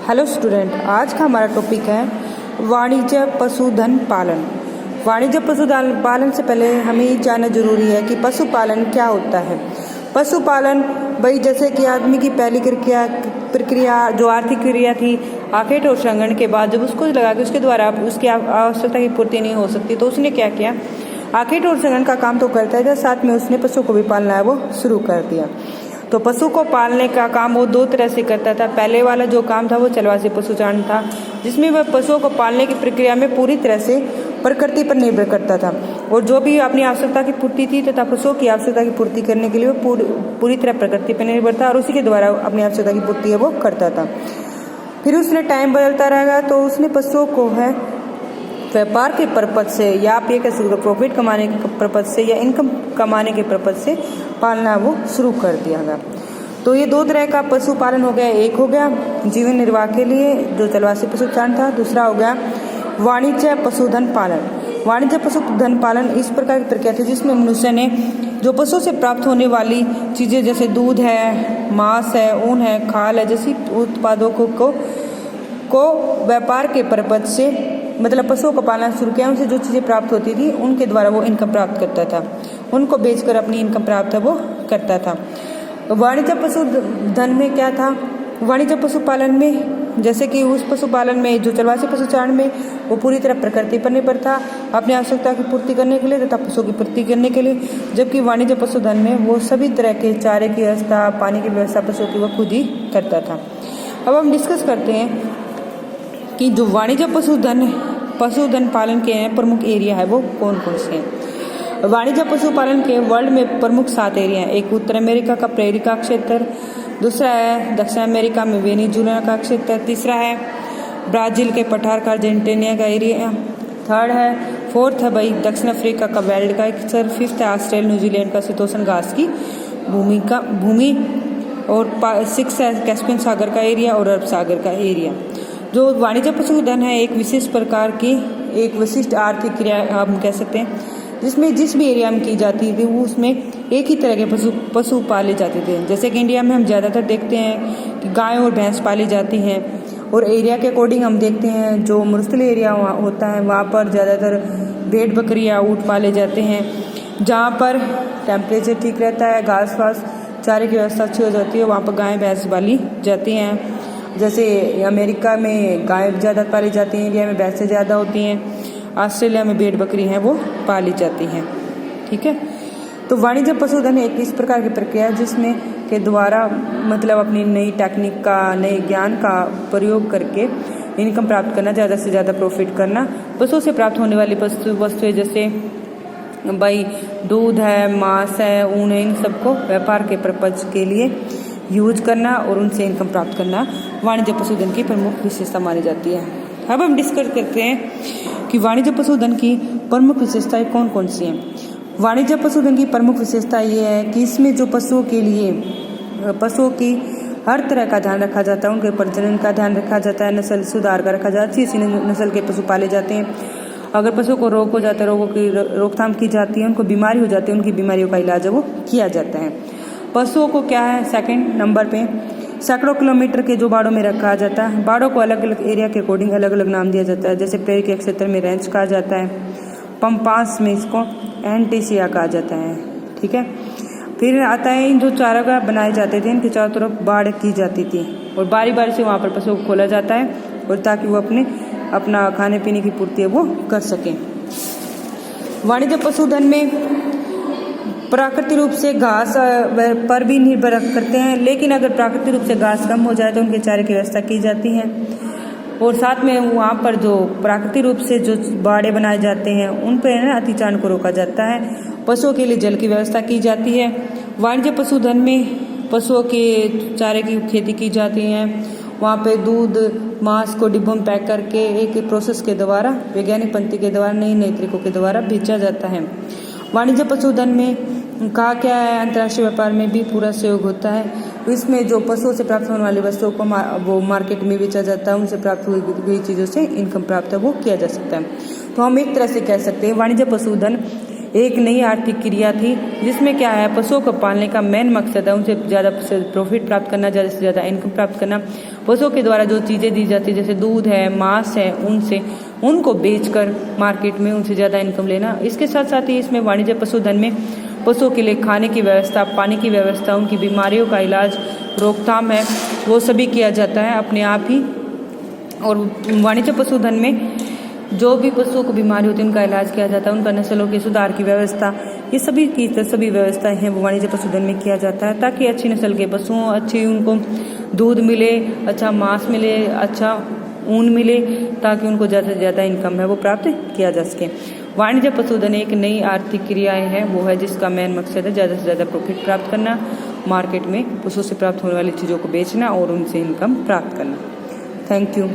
Hello student, आज का हमारा टॉपिक है वाणिज्य पशुधन पालन। वाणिज्य पशुधन पालन से पहले हमें ये जानना जरूरी है कि पशुपालन क्या होता है। पशुपालन भाई जैसे कि आदमी की पहली प्रक्रिया जो आर्थिक क्रिया थी आखेट और संगठन के बाद जब उसको लगा कि उसके द्वारा उसकी आवश्यकता की पूर्ति नहीं हो सकती तो उसने क्या किया, आखेट और संगठन का काम तो करता है, साथ में उसने पशु को भी पालना है वो शुरू कर दिया। तो पशु को पालने का काम वो दो तरह से करता था। पहले वाला जो काम था वो चलवासी पशुचारण था, जिसमें वह पशुओं को पालने की प्रक्रिया में पूरी तरह से प्रकृति पर निर्भर करता था और जो भी अपनी आवश्यकता की पूर्ति थी तथा पशुओं की आवश्यकता की पूर्ति करने के लिए वो पूरी तरह प्रकृति पर निर्भर था और उसी के द्वारा अपनी आवश्यकता की पूर्ति है वो करता था। फिर उसने टाइम बदलता रहेगा तो उसने पशुओं को है व्यापार के पर्पज से या आप ये कह सकते हो प्रॉफिट कमाने के पर्पज से या इनकम कमाने के पर्पज से पालना वो शुरू कर दिया गया। तो ये दो तरह का पशुपालन हो गया। एक हो गया जीवन निर्वाह के लिए जो चलवासी पशुचारण था, दूसरा हो गया वाणिज्य पशुधन पालन। वाणिज्य पशुधन पालन इस प्रकार की प्रक्रिया थी जिसमें मनुष्य ने जो पशु से प्राप्त होने वाली चीज़ें जैसे दूध है, मांस है, ऊन है, खाल है जैसी उत्पादों को व्यापार के पर्पज से मतलब पशुओं को पालना शुरू किया। उनसे जो चीज़ें प्राप्त होती थी उनके द्वारा वो इनकम प्राप्त करता था, उनको बेचकर अपनी इनकम प्राप्त वो करता था। वाणिज्य पशुधन में क्या था, वाणिज्य पशुपालन में जैसे कि उस पशुपालन में जो चलवासी पशुचारण में वो पूरी तरह प्रकृति पर निर्भर था अपनी आवश्यकता की पूर्ति करने के लिए तथा पशुओं की पूर्ति करने के लिए, जबकि वाणिज्य पशुधन में वो सभी तरह के चारे की व्यवस्था, पानी की व्यवस्था पशुओं की वो खुद ही करता था। अब हम डिस्कस करते हैं कि जो वाणिज्य पशुधन पालन के प्रमुख एरिया है वो कौन कौन से हैं। वाणिज्य पशुपालन के वर्ल्ड में प्रमुख 7 एरिया हैं। एक उत्तर अमेरिका का प्रेरी का क्षेत्र, दूसरा है दक्षिण अमेरिका में वेनेजुएला का क्षेत्र, तीसरा है ब्राजील के पठार का अर्जेंटीना का एरिया, फोर्थ है भाई दक्षिण अफ्रीका का वेल्ड का क्षेत्र, फिफ्थ है ऑस्ट्रेलिया न्यूजीलैंड का शीतोष्ण घास की भूमि और 6 है कैस्पियन सागर का एरिया और अरब सागर का एरिया। जो वाणिज्य पशुधन है एक विशेष प्रकार की एक विशिष्ट आर्थिक क्रिया हम कह सकते हैं, जिसमें जिस भी एरिया में की जाती थी वो उसमें एक ही तरह के पशु पाले जाते थे। जैसे कि इंडिया में हम ज़्यादातर देखते हैं कि गाय और भैंस पाली जाती हैं और एरिया के अकॉर्डिंग हम देखते हैं जो मरुस्थल एरिया होता है वहाँ पर ज़्यादातर भेड़ बकरी या ऊँट पाले जाते हैं, जहाँ पर टेम्परेचर ठीक रहता है, घास वास चारे की व्यवस्था अच्छी हो जाती है, वहाँ पर गाय भैंस पाली जाती हैं। जैसे अमेरिका में गाय ज़्यादा पाली जाती हैं, इंडिया में भैंसें ज़्यादा होती हैं, ऑस्ट्रेलिया में भेड़ बकरी हैं वो पाली जाती हैं। ठीक है, तो वाणिज्य पशुधन एक इस प्रकार की प्रक्रिया है जिसमें के द्वारा मतलब अपनी नई टेक्निक का, नए ज्ञान का प्रयोग करके इनकम प्राप्त करना, ज़्यादा से ज़्यादा प्रॉफिट करना, पशु से प्राप्त होने वाली वस्तुएं जैसे भाई दूध है, मांस है, ऊन है, इन सबको व्यापार के पर्पज के लिए यूज करना और उनसे इनकम प्राप्त करना वाणिज्य पशुधन की प्रमुख विशेषता मानी जाती है। अब हम डिस्कस करते हैं कि वाणिज्य पशुधन की प्रमुख विशेषताएं कौन कौन सी हैं। वाणिज्य पशुधन की प्रमुख विशेषता ये है कि इसमें जो पशुओं की हर तरह का ध्यान रखा जाता है, उनके प्रजनन का ध्यान रखा जाता है, नस्ल सुधार का रखा जाता है, अच्छी नस्ल के पशु पाले जाते हैं। अगर पशुओं को रोग हो जाता है रोगों की रोकथाम की जाती है, उनको बीमारी हो जाती है उनकी बीमारियों का इलाज वो किया जाता है। पशुओं को क्या है सेकंड नंबर पे सैकड़ों किलोमीटर के जो बाड़ों में रखा जाता है, बाड़ों को अलग अलग एरिया के अकॉर्डिंग अलग अलग नाम दिया जाता है। जैसे प्रेरी के क्षेत्र में रेंच कहा जाता है, पंपास में इसको एंटीसिया कहा जाता है। ठीक है, फिर आता है इन जो चारागाह बनाए जाते थे इनके चारों तरफ बाड़ की जाती थी और बारी बारी से वहाँ पर पशुओं को खोला जाता है और ताकि वो अपना खाने पीने की पूर्ति वो कर सकें। वाणिज्य पशुधन में प्राकृतिक रूप से घास पर भी निर्भर करते हैं, लेकिन अगर प्राकृतिक रूप से घास कम हो जाए तो उनके चारे की व्यवस्था की जाती है और साथ में वहाँ पर जो प्राकृतिक रूप से जो बाड़े बनाए जाते हैं उन पर ना अतिचारण को रोका जाता है। पशुओं के लिए जल की व्यवस्था की जाती है। वाणिज्य पशुधन में पशुओं के चारे की खेती की जाती है, वहाँ पे दूध मांस को डिब्बों में पैक करके एक प्रोसेस के द्वारा वैज्ञानिक पद्धति के द्वारा नई तरीकों के द्वारा बेचा जाता है। वाणिज्य पशुधन में कहा क्या है अंतर्राष्ट्रीय व्यापार में भी पूरा सहयोग होता है। इसमें जो पशुओं से प्राप्त होने वाली वस्तुओं को वो मार्केट में बेचा जाता है, उनसे प्राप्त हुई चीज़ों से इनकम प्राप्त वो किया जा सकता है। तो हम एक तरह से कह सकते हैं वाणिज्य पशुधन एक नई आर्थिक क्रिया थी जिसमें क्या है, पशुओं को पालने का मेन मकसद है उनसे ज़्यादा प्रॉफिट प्राप्त करना, ज़्यादा से ज़्यादा इनकम प्राप्त करना। पशुओं के द्वारा जो चीज़ें दी जाती है जैसे दूध है, मांस है, उनसे उनको बेचकर मार्केट में उनसे ज़्यादा इनकम लेना। इसके साथ साथ ही इसमें वाणिज्य पशुधन में पशुओं के लिए खाने की व्यवस्था, पानी की व्यवस्था, उनकी बीमारियों का इलाज, रोकथाम है, वो सभी किया जाता है अपने आप ही। और वाणिज्य पशुधन में जो भी पशुओं को बीमारी होती है उनका इलाज किया जाता है, उनका नस्लों के सुधार की व्यवस्था, ये सभी व्यवस्थाएं हैं वो वाणिज्य पशुधन में किया जाता है, ताकि अच्छी नस्ल के पशुओं, अच्छी उनको दूध मिले, अच्छा मांस मिले, अच्छा ऊन मिले, ताकि उनको ज़्यादा से ज़्यादा इनकम है वो प्राप्त किया जा सके। वाणिज्य पशुधन एक नई आर्थिक क्रियाएं है वो है जिसका मेन मकसद है ज़्यादा से ज़्यादा प्रॉफिट प्राप्त करना, मार्केट में पशुओं से प्राप्त होने वाली चीज़ों को बेचना और उनसे इनकम प्राप्त करना। Thank you.